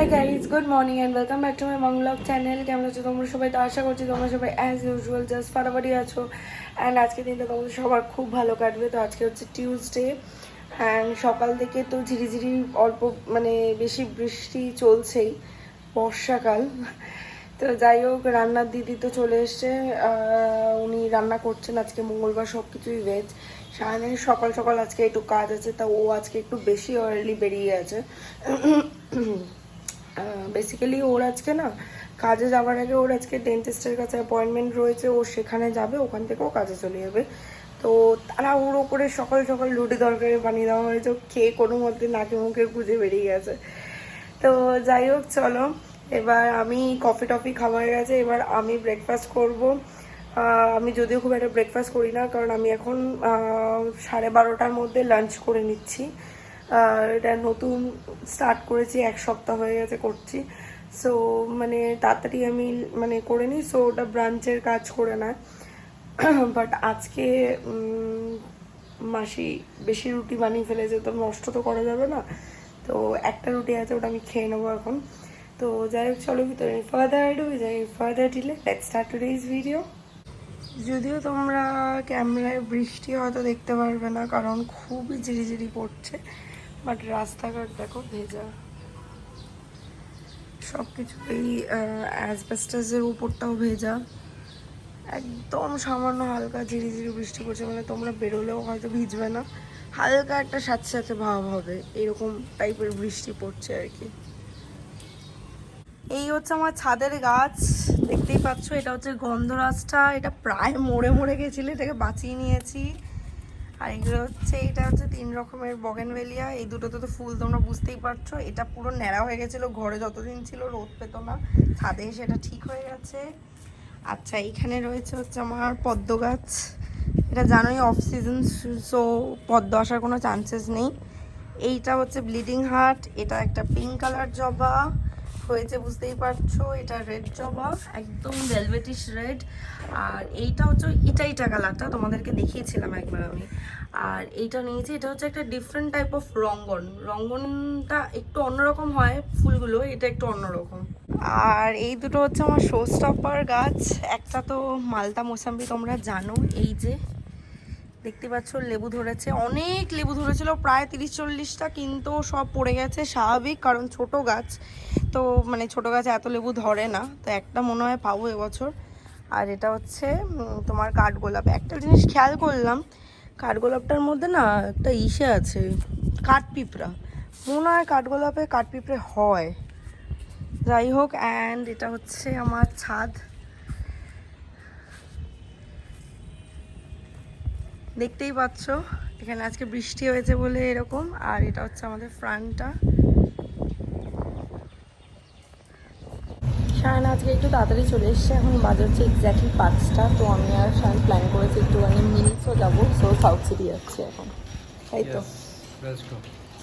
High guys, good morning and welcome back to my vlog channel. কেমন আছো তোমরা সবাই? তো আশা করছি তোমরা সবাই অ্যাজ ইউজুয়াল জাস্ট ফাটাফাটি আছো। অ্যান্ড আজকে দিনটা তোমাদের সবার খুব ভালো কাটবে। তো আজকে হচ্ছে টিউসডে অ্যান্ড সকাল থেকে তো ঝিরিঝিরি অল্প মানে বেশি বৃষ্টি চলছেই, বর্ষাকাল। তো যাই হোক, রান্নার দিদি তো চলে এসছে। উনি রান্না করছেন আজকে মঙ্গলবার, সব কিছুই ভেজ। সারাদিন সকাল সকাল আজকে একটু কাজ আছে, তা ও আজকে একটু বেশি আর্লি বেরিয়ে গেছে। বেসিক্যালি ওর আজকে না কাজে যাওয়ার আগে ওর আজকে ডেন্টিস্টের কাছে অ্যাপয়েন্টমেন্ট রয়েছে, ও সেখানে যাবে, ওখান থেকে ও কাজে চলে যাবে। তো তারা ওর ওপরে সকাল সকাল রুটি তরকারি বানিয়ে দেওয়া হয়েছে, খেয়ে কোনো মধ্যে নাকে মুখে খুঁজে বেরিয়ে গেছে। তো যাই হোক, চলো এবার আমি কফি টফি খাওয়া হয়ে গেছে, এবার আমি ব্রেকফাস্ট করব। আমি যদিও খুব একটা ব্রেকফাস্ট করি না, কারণ আমি এখন 12:30টার মধ্যে লাঞ্চ করে নিচ্ছি। এটা নতুন স্টার্ট করেছি, এক সপ্তাহ হয়ে গেছে করছি। সো মানে তাড়াতাড়ি আমি মানে করে নিই, সো ওটা ব্রাঞ্চের কাজ করে নেয়। বাট আজকে মাসি বেশি রুটি বানিয়ে ফেলেছে, তো নষ্ট তো করা যাবে না। তো একটা রুটি আছে, ওটা আমি খেয়ে নেবো এখন। তো যাই হোক, চলো ভিতরে further delay let's start today's video. যদিও তোমরা ক্যামেরায় বৃষ্টি হয়তো দেখতে পারবে না, কারণ খুবই ঝিরিঝিরি পড়ছে, বাট রাস্তাঘাট দেখো ভেজা সব কিছু। এই অ্যাসবেস্টাসের উপরটাও ভেজা, একদম সামান্য হালকা ঝিরিঝিরি বৃষ্টি পড়ছে, মানে তোমরা বেরোলেও হয়তো ভিজবে না, হালকা একটা সাথে সাথে ভাব হবে, এরকম টাইপের বৃষ্টি পড়ছে আর কি। এই হচ্ছে আমার ছাদের গাছ, দেখতেই পাচ্ছ। এটা হচ্ছে গন্ধরাজটা, এটা প্রায় মরে মরে গেছিল, এটাকে বাঁচিয়ে নিয়েছি। আর এগুলো হচ্ছে, এটা হচ্ছে 3 রকমের বগেনভেলিয়া। এই দুটোতে তো ফুল তোমরা বুঝতেই পারছো। এটা পুরো ন্যাড়া হয়ে গেছিলো, ঘরে যতদিন ছিল রোদ পেতো না, ছাদে এসে এটা ঠিক হয়ে গেছে। আচ্ছা, এইখানে রয়েছে হচ্ছে আমার পদ্ম গাছ। এটা জানোই অফ সিজন, সো পদ্ম আসার কোনো চান্সেস নেই। এইটা হচ্ছে ব্লিডিং হার্ট, এটা একটা পিঙ্ক কালার জবা হয়েছে, বুঝতেই পারছো। এটা রেড জবা, একদম ভেলভেটিশ রেড। আর এইটা হচ্ছে ইটাইটা কালারটা, তোমাদেরকে দেখিয়েছিলাম একবার আমি। আর এইটা নিয়েছি, এটা হচ্ছে একটা ডিফারেন্ট টাইপ অফ রঙ্গন। রঙ্গনটা একটু অন্যরকম হয় ফুলগুলো, এটা একটু অন্যরকম। আর এই দুটো হচ্ছে আমার শো স্টপার গাছ। একটা তো মালটা মোসাম্বি, তোমরা জানো। এই যে দেখতে পাচ্ছ লেবু ধরেছে, অনেক লেবু ধরেছিল, প্রায় 30-40টা, কিন্তু সব পড়ে গেছে, স্বাভাবিক, কারণ ছোট গাছ তো, মানে ছোট গাছে এত লেবু ধরে না। তো একটা মনে হয় পাবো এবছর। আর এটা হচ্ছে তোমার কাঠগোলাপ। একটা জিনিস খেয়াল করলাম, কাঠগোলাপটার মধ্যে না একটা ইসে আছে, কাঠপিঁপড়া। মনে হয় কাঠগোলাপে কাঠপিঁপড়ে হয়। যাই হোক, অ্যান্ড এটা হচ্ছে আমার ছাদ, দেখতেই পাচ্ছ। এখানে আজকে বৃষ্টি হয়েছে বলে এরকম। আর এটা হচ্ছে আমাদের ফ্রন্টটা। শায়ন আজকে একটু তাড়াতাড়ি চলে এসছে, এখন বাজে হচ্ছে এক্স্যাক্টলি 5টা। তো আমি আর শায়ন প্ল্যান করেছি একটুখানি মিনিটসও যাবো, সো সাউথ সিটি যাচ্ছে এখন, তাই তো।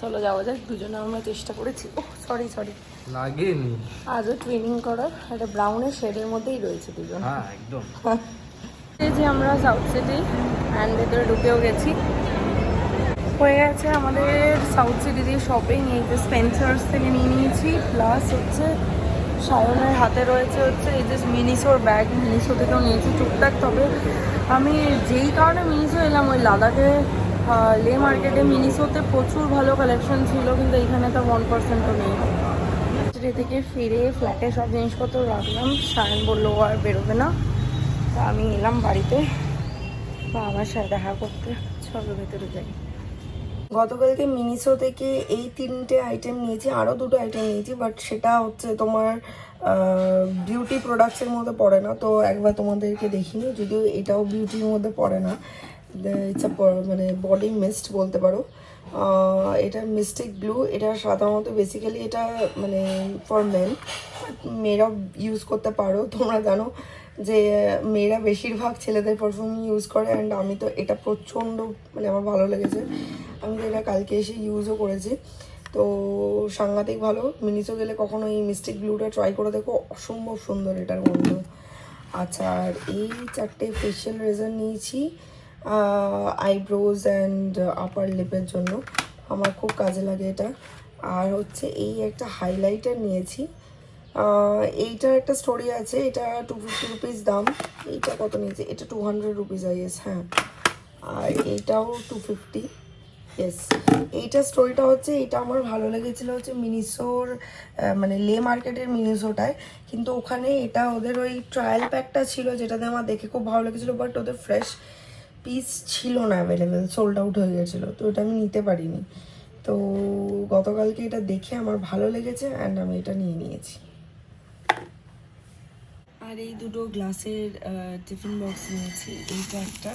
চলো যাওয়া যাক, দুজনে আমরা চেষ্টা করেছি। ও সরি লাগেনি, আজও ট্রেনিং করার। একটা ব্রাউনের শেডের মধ্যেই রয়েছে দুজন। হ্যাঁ একদম। এই যে আমরা সাউথ সিটি অ্যান্ড ভেতরে ঢুকেও গেছি, হয়ে গেছে আমাদের সাউথ সিটি দিয়ে শপিং। এই যে স্পেন্সার্স থেকে নিয়ে নিয়েছি, প্লাস হচ্ছে সায়নের হাতে রয়েছে হচ্ছে এই যে মিনিসোর ব্যাগ, মিনিসো থেকেও নিয়েছি টুকটাক। তবে আমি যেই কারণে মিনিসো এলাম, ওই লাদাখে লে মার্কেটে মিনিসোতে প্রচুর ভালো কালেকশন ছিল, কিন্তু এখানে তো 1%ও নেই। সিটি থেকে ফিরে ফ্ল্যাটে সব জিনিসপত্র রাখলাম, সায়ন বললো আর বেরোবে না। তা আমি এলাম বাড়িতে বা আমার সাথে দেখা করতে। চলো ভেতরে যাই। গতকালকে মিনিসো থেকে এই 3টে আইটেম নিয়েছি, আরও 2টো আইটেম নিয়েছি, বাট সেটা হচ্ছে তোমার বিউটি প্রোডাক্টসের মধ্যে পড়ে না। তো একবার তোমাদেরকে দেখিনি, যদিও এটাও বিউটির মধ্যে পড়ে না। ইটস মানে বডি মিস্ট বলতে পারো। এটা মিস্টিক ব্লু, এটা সাধারণত বেসিক্যালি এটা মানে ফর মেন, মেয়েরাও ইউজ করতে পারো। তোমরা জানো যে মেয়েরা বেশিরভাগ ছেলেদের পারফিউম ইউজ করে, অ্যান্ড আমি তো এটা প্রচণ্ড মানে আমার ভালো লেগেছে। আমি তো এটা কালকে এসে ইউজও করেছি, তো সাংঘাতিক ভালো। মিনিসো গেলে কখনো এই মিস্টিক ব্লুটা ট্রাই করে দেখো, অসম্ভব সুন্দর এটার গন্ধ। আচ্ছা, আর এই 4টে ফেশিয়াল রেজার নিয়েছি আইব্রোজ অ্যান্ড আপার লিপের জন্য, আমার খুব কাজে লাগে এটা। আর হচ্ছে এই একটা হাইলাইটার নিয়েছি, এইটার একটা স্টোরি আছে, এটা 250 রুপিস দাম। এইটা কত নিয়েছে, এটা 200 রুপিস আই গেস, হ্যাঁ। আর এইটাও 250, ইয়েস। এইটার স্টোরিটা হচ্ছে, এটা আমার ভালো লেগেছিলো হচ্ছে মিনিসোর, মানে লে মার্কেটের মিনিসোটায়, কিন্তু ওখানে এটা ওদের ওই ট্রায়াল প্যাকটা ছিল যেটাতে আমার দেখে খুব ভালো লেগেছিলো, বাট ওদের ফ্রেশ পিস ছিল না অ্যাভেলেবেল, সোল্ড আউট হয়ে গেছিলো, তো এটা আমি নিতে পারিনি। তো গতকালকে এটা দেখে আমার ভালো লেগেছে অ্যান্ড আমি এটা নিয়ে নিয়েছি। আর এই দুটো গ্লাসের টিফিন বক্স নিয়েছি, এইটা একটা,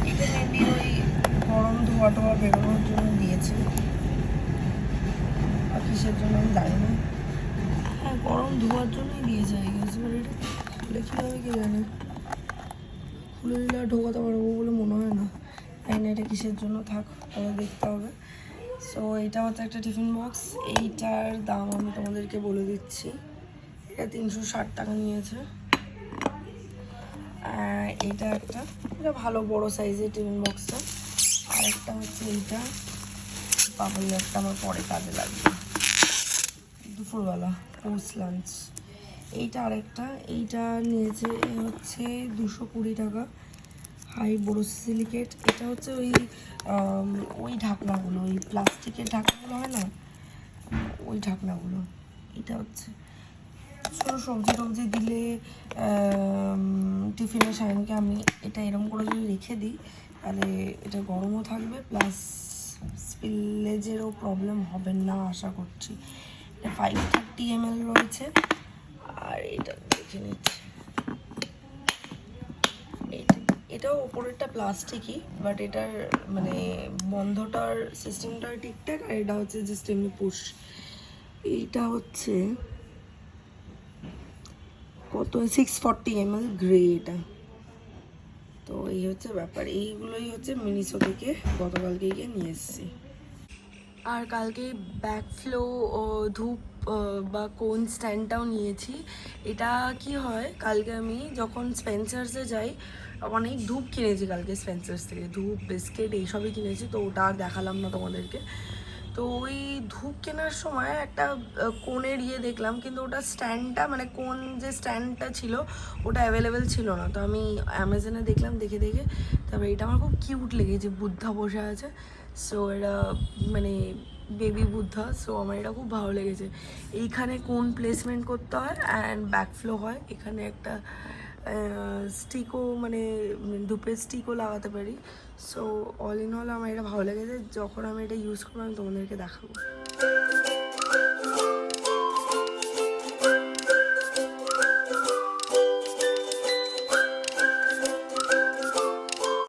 এটা মেনলি ওই গরম ধোয়া টোয়া বেরোনোর জন্য দিয়েছে, আর কিসের জন্য আমি জানি না। হ্যাঁ, গরম ধোয়ার জন্যই দিয়েছে আই গেস, মানে এটা খুলে কী হবে কি জানে, খুলে দিলে আর ঢোকাতে পারবো বলে মনে হয় না। জানি না এটা কিসের জন্য, থাক, তাহলে দেখতে হবে। সো এটা হচ্ছে একটা টিফিন বক্স, এইটার দাম আমি তোমাদেরকে বলে দিচ্ছি, এটা 360 টাকা নিয়েছে। এটা একটা, এটা ভালো বড় সাইজের টিফিন বক্সটা। আর একটা হচ্ছে এইটা, পাবল একটা আমার পরে কাজে লাগবে দুপুরবেলা পোস্ট লাঞ্চ। এইটা আরেকটা, এইটা নিয়েছে হচ্ছে 220 টাকা, হাই বোরোসিলিকেট। এটা হচ্ছে ওই ঢাকনাগুলো, ওই প্লাস্টিকের ঢাকনাগুলো হয় না, ওই ঢাকনাগুলো। এটা হচ্ছে ছোটো সবজি টবজি দিলে টিফিনের সায়নকে আমি এটা এরম করে যদি রেখে দিই, তাহলে এটা গরমও থাকবে, প্লাস স্পিলেজেরও প্রবলেম হবে না আশা করছি। এটা 530 ml রয়েছে। আর এটা দেখে নিচ্ছি, এটাও ওপরেরটা প্লাস্টিকই, বাট এটার মানে বন্ধটার সিস্টেমটা ঠিকঠাক, আর এটা হচ্ছে জাস্ট এমনি পুশ। এইটা হচ্ছে কত, 640 ml গ্রে এটা। তো এই হচ্ছে ব্যাপার, এইগুলোই হচ্ছে মিনিসো থেকে গতকালকে গিয়ে নিয়ে এসেছি। আর কালকে ব্যাকফ্লো ও ধূপ বা কোন স্ট্যান্ডটাও নিয়েছি। এটা কি হয়, কালকে আমি যখন স্পেন্সার্সে যাই অনেক ধূপ কিনেছি কালকে স্পেন্সার্স থেকে, ধূপ বিস্কিট এইসবই কিনেছি, তো ওটা আর দেখালাম না তোমাদেরকে। তো ওই ধূপ কেনার সময় একটা কোনের দেখলাম, কিন্তু ওটা স্ট্যান্ডটা মানে কোন যে স্ট্যান্ডটা ছিল ওটা অ্যাভেলেবেল ছিল না। তো আমি অ্যামাজনে দেখলাম, দেখে তারপরে এটা আমার খুব কিউট লেগেছে, বুদ্ধা বসে আছে। সো এটা মানে বেবি বুদ্ধা, সো আমার এটা খুব ভালো লেগেছে। এইখানে কোন প্লেসমেন্ট করতে হয় অ্যান্ড ব্যাকফ্লো হয়, এখানে একটা স্টিকও মানে ধূপের স্টিকও লাগাতে পারি। সো অল ইন অল আমার এটা ভালো লেগেছে, যখন আমি এটা ইউজ করবো আমি তোমাদেরকে দেখাবো।